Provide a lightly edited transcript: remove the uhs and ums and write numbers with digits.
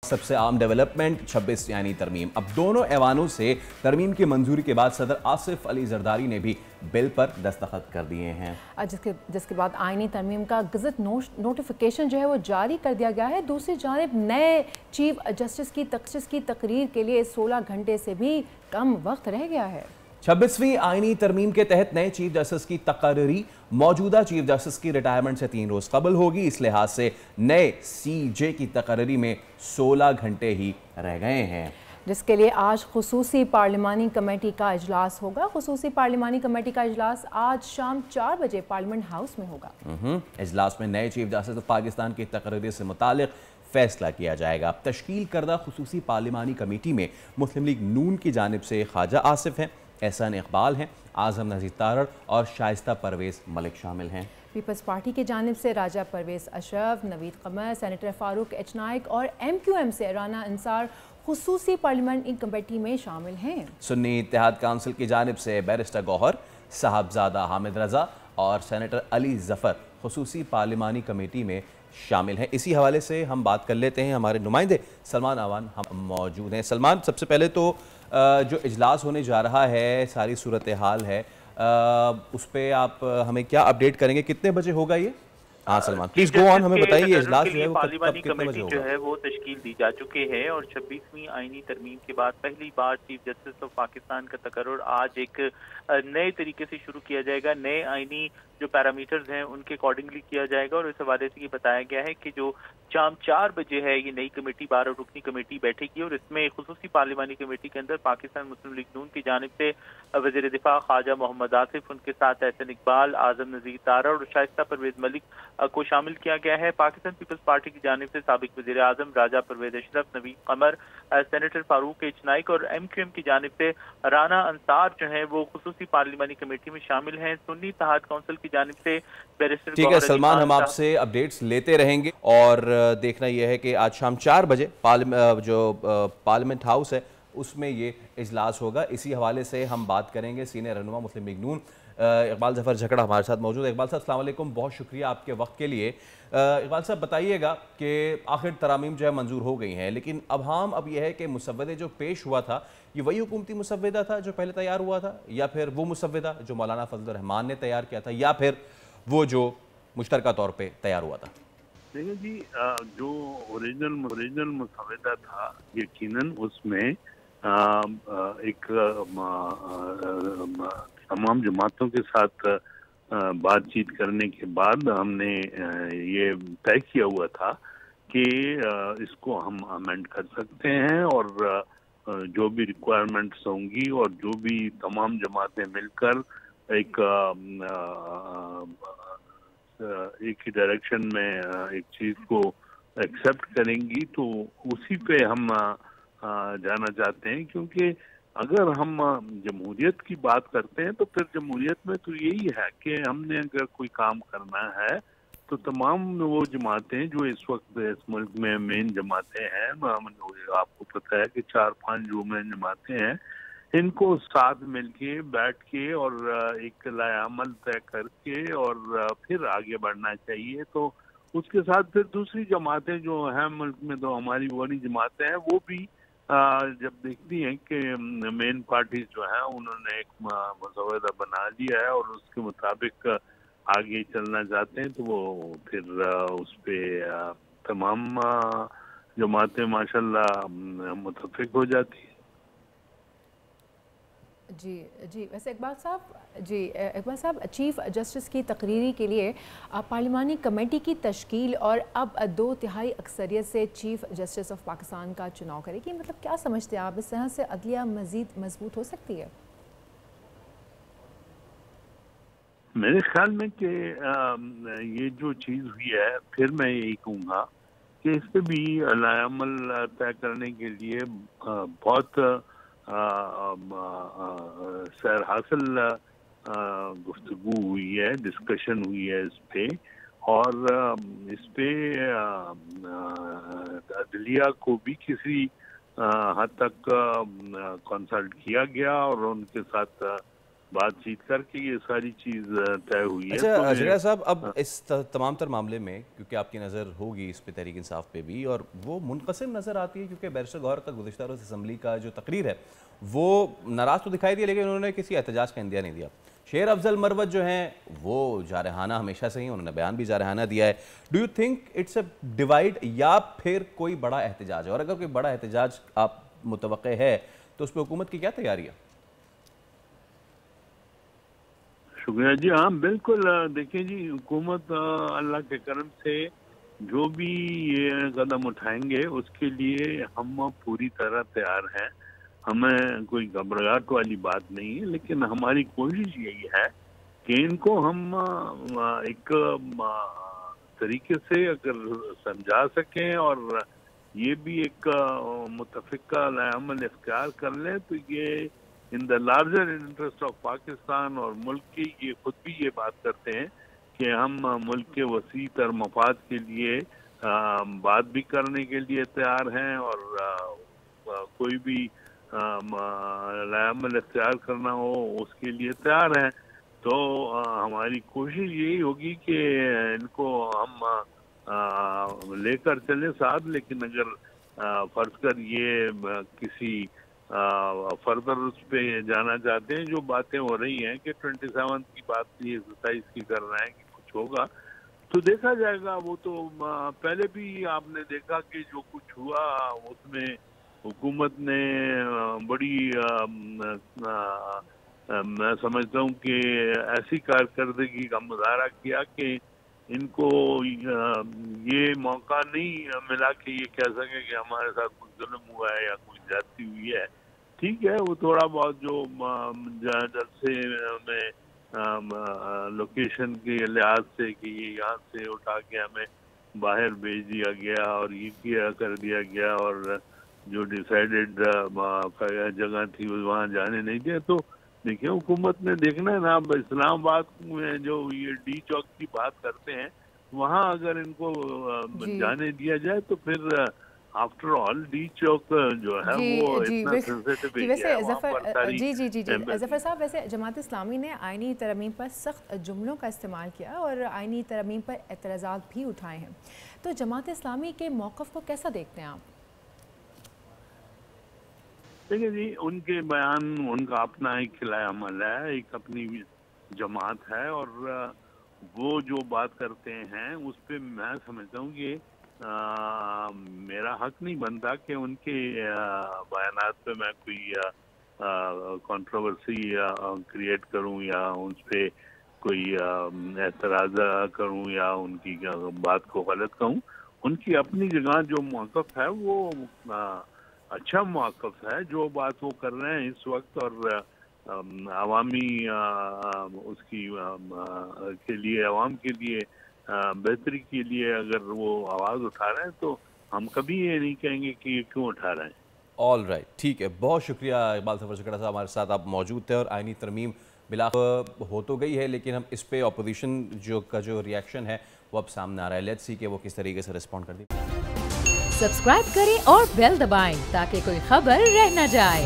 सबसे आम डेवलपमेंट 26 यानी तरमीम। अब दोनों ऐवानों से तरमीम की मंजूरी के बाद सदर आसिफ अली जरदारी ने भी बिल पर दस्तखत कर दिए हैं। जिसके बाद आईनी तरमीम का गज़ट नोटिफिकेशन जो है वो जारी कर दिया गया है। दूसरी जानिब नए चीफ जस्टिस की तख्सीस की तकरीर के लिए 16 घंटे से भी कम वक्त रह गया है। 26वीं आईनी तरमीम के तहत नए चीफ जस्टिस की तकर्री मौजूदा चीफ जस्टिस की रिटायरमेंट से 3 रोज कबल होगी। इस लिहाज से नए CJ की तकर्री में 16 घंटे ही रह गए हैं, जिसके लिए आज खुसूसी पार्लिमानी कमेटी का इजलास होगा। खुसूसी पार्लिमानी कमेटी का इजलास आज शाम 4 बजे पार्लियामेंट हाउस में होगा। इजलास में नए चीफ जस्टिस पाकिस्तान की तकर्री से मुतालिक फैसला किया जाएगा। अब तश्कील करदा खुसूसी पार्लिमानी कमेटी में मुस्लिम लीग नून की जानिब से ख्वाजा आसिफ हैं, एहसान इकबाल हैं, आज़म नज़ीर तारड़ और शाइस्ता परवेज़ मलिक शामिल हैं। पीपल्स पार्टी की जानिब से राजा परवेज़ अशरफ, नवीद कमर, सेनेटर फारूक एच नाइक और MQM से राना अंसार खुसूसी पार्लियामेंट्री कमेटी में शामिल हैं। सुन्नी इत्तेहाद काउंसिल की जानिब से बैरिस्टर गौहर, साहबजादा हामिद रजा और सेनेटर अली जफ़र खुसूसी पार्लिमानी कमेटी में शामिल हैं। इसी हवाले से हम बात कर लेते हैं, हमारे नुमाइंदे सलमान आवान हम मौजूद हैं। सलमान, सबसे पहले तो जो इजलास होने जा रहा है, सारी सूरत हाल है, उस पर आप हमें क्या अपडेट करेंगे, कितने बजे होगा ये? हाँ सलमान, प्लीज गो ऑन, हमें बताइए इजलास जो है वो पार्लिमानी कमेटी जो है वो तश्कील दी जा चुके हैं और 26वीं आईनी तरमीम के बाद पहली बार चीफ जस्टिस ऑफ पाकिस्तान का तकर्रुर आज एक नए तरीके से शुरू किया जाएगा। नए आईनी जो पैरामीटर्स हैं उनके अकॉर्डिंगली किया जाएगा और इस हवाले से ये बताया गया है कि जो शाम 4 बजे है ये नई कमेटी 12 रुकनी कमेटी बैठेगी और इसमें खुसूसी पार्लिमानी कमेटी के अंदर पाकिस्तान मुस्लिम लीग नून की जानिब से वज़ीर दिफा ख्वाजा मोहम्मद आसिफ, उनके साथ एहसान इकबाल, आज़म नज़ीर तारड़ और शाइस्ता परवेज़ मलिक को शामिल किया गया है। पाकिस्तान पीपल्स पार्टी की जानिब से साबिक वज़ीर आज़म राजा परवेज़ अशरफ, नवीद कमर, सेनेटर फारूक एच नाइक और MQM की जानिब से राना अंसार जो है वो खुसूसी पार्लिमानी कमेटी में शामिल हैं। सुन्नी इत्तेहाद काउंसिल की जानिब से बैरिस्टर ठीक है सलमान, हम आपसे अपडेट्स लेते रहेंगे और देखना यह है कि आज शाम 4 बजे पार्लियामेंट हाउस है उसमें ये इजलास होगा। इसी हवाले से हम बात करेंगे सीनियर रहनुमा मुस्लिम लीग नून इकबाल ज़फ़र झकड़ा हमारे साथ मौजूद है। इकबाल साहब अस्सलाम वालेकुम, बहुत शुक्रिया आपके वक्त के लिए। इकबाल साहब बताइएगा कि आखिर तरामीम जो है मंजूर हो गई हैं, लेकिन अब यह है कि मुसव्वदे जो पेश हुआ था ये वही हुकूमती मुसव्वदा था जो पहले तैयार हुआ था, या फिर वो मुसव्वदा जो मौलाना फजल रहमान ने तैयार किया था, या फिर वो जो मुश्तरका तौर पे तैयार हुआ था? देखिए जी, जो ओरिजिनल मुसव्वदा था यकीनन उसमें एक तमाम जमातों के साथ बातचीत करने के बाद हमने ये तय किया हुआ था कि इसको हम अमेंड कर सकते हैं और जो भी रिक्वायरमेंट्स होंगी और जो भी तमाम जमातें मिलकर एक ही डायरेक्शन में एक चीज को एक्सेप्ट करेंगी तो उसी पे हम जाना चाहते हैं। क्योंकि अगर हम जमहूरियत की बात करते हैं तो फिर जमहूरियत में तो यही है कि हमने अगर कोई काम करना है तो तमाम वो जमातें जो इस वक्त इस मुल्क में मेन जमातें हैं, आपको पता है कि 4-5 जो मेन जमातें हैं, इनको साथ मिलके बैठ के और एक लायामल तय करके और फिर आगे बढ़ना चाहिए। तो उसके साथ फिर दूसरी जमातें जो हैं मुल्क में, तो हमारी बड़ी जमातें हैं, वो भी जब देखती हैं कि मेन पार्टी जो है उन्होंने एक मसौदा बना लिया है और उसके मुताबिक आगे चलना चाहते हैं, तो वो फिर उस पे तमाम जमातें माशाल्लाह मुतफिक हो जाती है। जी वैसे इकबाल साहब चीफ जस्टिस की तकरीरी के लिए पार्लिमानी कमेटी की तश्कील और अब 2/3 अक्सरियत से चीफ जस्टिस ऑफ पाकिस्तान का चुनाव करेगी, मतलब क्या समझते हैं आप, इस तरह से अदलिया मज़ीद मजबूत हो सकती है? मेरे ख्याल में कि ये जो चीज़ हुई है, फिर मैं यही कहूँगा कि इस पर भी लायामल तय करने के लिए बहुत सैर हासिल गुफ्तगू हुई है, डिस्कशन हुई है इस पे, और इस पे अदलिया को भी किसी हद तक कंसल्ट किया गया और उनके साथ بات چیت کر کے یہ ساری چیز طے ہوئی ہے۔ اچھا جگہ صاحب، اب اس تمام تر معاملے میں کیونکہ آپ کی نظر ہوگی اس پہ تحریک انصاف پہ بھی، اور وہ منقسم نظر آتی ہے کیونکہ بیرسٹر گوہر کا گزشتہ روز اسمبلی کا جو تقریر ہے وہ ناراض تو دکھائی دیا لیکن انہوں نے کسی احتجاج کا اندیا نہیں دیا۔ شیر افضل مروت جو ہیں وہ جارحانہ ہمیشہ سے ہی، انہوں نے بیان بھی جارحانہ دیا ہے۔ Do you think it's a divide یا پھر کوئی بڑا احتجاج ہے؟ اور اگر کوئی بڑا احتجاج آپ متوقع ہے تو اس پہ حکومت کی کیا تیاری ہے؟ شکریہ جی، ہاں بالکل، دیکھیں جی، حکومت اللہ کے کرم سے جو بھی یہ قدم اٹھائیں گے اس کے لیے ہم پوری طرح تیار ہیں، ہمیں کوئی گھبراہٹ والی بات نہیں ہے، لیکن ہماری کوشش یہی ہے کہ ان کو ہم ایک طریقے سے اگر سمجھا سکیں اور یہ بھی ایک متفقہ عمل اختیار کر لیں تو یہ in the larger interest of Pakistan, اور ملک کی یہ خود بھی یہ بات کرتے ہیں کہ ہم ملک کے وسیع تر مفاد کے لیے بات بھی کرنے کے لیے تیار ہیں، اور کوئی بھی عمل اختیار کرنا ہو اس کے لیے تیار ہیں۔ تو ہماری کوشش یہی ہوگی کہ ان کو ہم لے کر چلیں ساتھ، لیکن اگر فرض کر یہ کسی فردر اس پہ جانا چاہتے ہیں، جو باتیں ہو رہی ہیں کہ 27 کی بات 27 کی کر رہے ہیں کہ کچھ ہوگا، تو دیکھا جائے گا۔ وہ تو پہلے بھی آپ نے دیکھا کہ جو کچھ ہوا اس میں حکومت نے بڑی میں سمجھتا ہوں کہ ایسی کارکردگی کا مظاہرہ کیا کہ ان کو یہ موقع نہیں ملا کہ یہ کہہ سکے کہ ہمارے ساتھ کوئی ظلم ہوا ہے یا کوئی زیادتی ہوئی ہے۔ ٹھیک ہے، وہ تھوڑا بہت جو جلسے میں لوکیشن کے لحاظ سے کہ یہ یہاں سے اٹھا کے ہمیں باہر بھیج دیا گیا اور یہ کیا کر دیا گیا، اور جو ڈیسائیڈڈ جگہ تھی وہاں جانے نہیں دیا، تو دیکھیں حکومت نے دیکھنا ہے نا، اسلام آباد میں جو یہ ڈی چوک کی بات کرتے ہیں وہاں اگر ان کو جانے دیا جائے تو پھر آفٹر آل ڈی چوک جو ہے وہ اتنا سینسیٹیو ہے۔ جی ظفر صاحب، ویسے جماعت اسلامی نے آئینی ترمیم پر سخت جملوں کا استعمال کیا اور آئینی ترمیم پر اعتراضات بھی اٹھائے ہیں، تو جماعت اسلامی کے موقف کو کیسا دیکھتے ہیں آپ؟ دیکھیں جی، ان کے بیان، ان کا اپنا ایک خلائی عمل ہے، ایک اپنی جماعت ہے، اور وہ جو بات کرتے ہیں اس پہ میں سمجھتا ہوں کہ میرا حق نہیں بنتا کہ ان کے بیانات پہ میں کوئی کنٹروورسی کریٹ کروں یا ان پہ کوئی اعتراض کروں یا ان کی بات کو غلط کہوں۔ ان کی اپنی جگہ جو موقف ہے وہ اچھا موقف ہے، جو بات وہ کر رہے ہیں اس وقت، اور عوامی اس کی کے لیے، عوام کے لیے بہتری کے لیے اگر وہ آواز اٹھا رہے ہیں تو ہم کبھی یہ نہیں کہیں گے کہ یہ کیوں اٹھا رہے ہیں۔ آل رائٹ، ٹھیک ہے، بہت شکریہ اقبال ظفر شکڑا صاحب، ہمارے ساتھ آپ موجود تھے۔ اور آئینی ترمیم بالآخر ہو تو گئی ہے لیکن ہم اس پہ اپوزیشن کا جو ریاکشن ہے وہ اب سامنے آ رہا ہے، لیٹس سی کہ وہ کس طریقے سے رسپونڈ کر دی۔ سبسکرائب کریں اور بیل دبائیں تاکہ کوئی خبر رہ نہ جائے۔